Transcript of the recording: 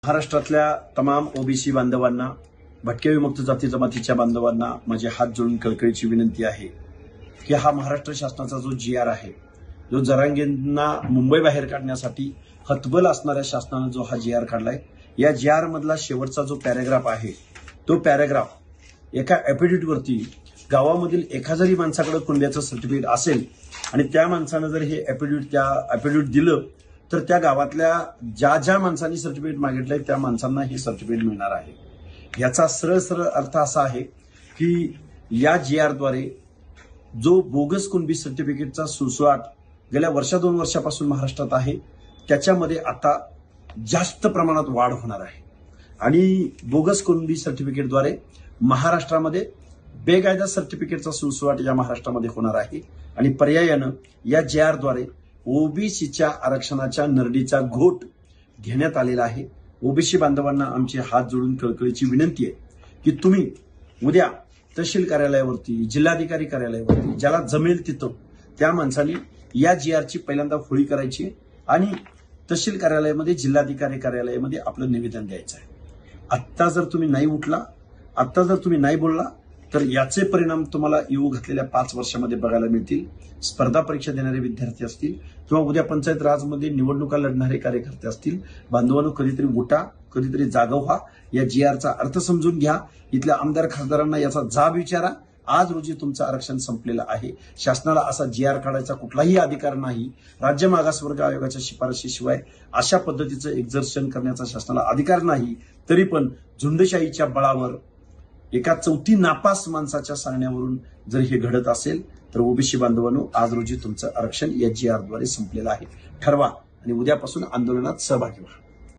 महाराष्ट्रातल्या तमाम ओबीसी बांधवांना, भटक्या विमुक्त जाती जमातीच्या बांधवांना माझे हात जोडून कळकळीची विनंती आहे की हा महाराष्ट्र शासनाचा जो GR आहे, जो जरांगेंना मुंबई बाहेर काढण्यासाठी हतबल असणाऱ्या शासनाने जो हा GR काढलाय, या GR मधला शेवटचा जो पॅराग्राफ आहे, तो पॅराग्राफ एका ॲफिडेव्हिटवरती गावामधील एका जरी माणसाकडे कुंड्याचं सर्टिफिकेट असेल आणि त्या माणसानं जर हे ॲफिडेव्हिट दिलं तर त्या गावातल्या ज्या माणसांनी सर्टिफिकेट मागितलंय त्या माणसांना हे सर्टिफिकेट मिळणार आहे। याचा सरळ अर्थ असा आहे की या GR द्वारे जो बोगस कुणबी सर्टिफिकेटचा सुळसुळाट गेल्या दोन वर्षापासून महाराष्ट्रात आहे, त्याच्यामध्ये आता जास्त प्रमाणात वाढ होणार आहे आणि बोगस कुणबी सर्टिफिकेटद्वारे महाराष्ट्रामध्ये बेकायदा सर्टिफिकेटचा सुळसुळाट या महाराष्ट्रामध्ये होणार आहे आणि पर्यायानं या GR द्वारे ओबीसीच्या आरक्षणाच्या नरडीचा घोट घेण्यात आलेला आहे। ओबीसी बांधवांना आमचे हात जोडून कळकळीची विनंती आहे की तुम्ही उद्या तहसील कार्यालयावरती, जिल्हाधिकारी कार्यालयावरती ज्याला जमेल तिथं त्या माणसांनी या GRची पहिल्यांदा होळी करायची आणि तहसील कार्यालयामध्ये, जिल्हाधिकारी कार्यालयामध्ये आपलं निवेदन द्यायचं आहे। आत्ता जर तुम्ही नाही उठला, आत्ता जर तुम्ही नाही बोलला तर याचे परिणाम तुम्हाला येऊ घातलेल्या 5 वर्षामध्ये बघायला मिळतील। स्पर्धा परीक्षा देणारे विद्यार्थी असतील किंवा उद्या पंचायत राजमध्ये निवडणुका लढणारे कार्यकर्ते असतील, बांधवांनो कधीतरी उठा, कधीतरी जागा व्हा, या GRचा अर्थ समजून घ्या, इथल्या आमदार खासदारांना याचा जाब विचारा। आज रोजी तुमचं आरक्षण संपलेलं आहे। शासनाला असा GR काढायचा कुठलाही अधिकार नाही। राज्य मागासवर्ग आयोगाच्या शिफारशीशिवाय अशा पद्धतीचं एक्झर्शन करण्याचा शासनाला अधिकार नाही। तरी पण झुंडशाहीच्या बळावर एका चौथी नापास माणसाच्या सांगण्यावरून जर हे घडत असेल तर ओबीसी बांधवांनो, आज रोजी तुमचं आरक्षण या GR द्वारे संपलेलं आहे। ठरवा आणि उद्यापासून आंदोलनात सहभागी व्हा।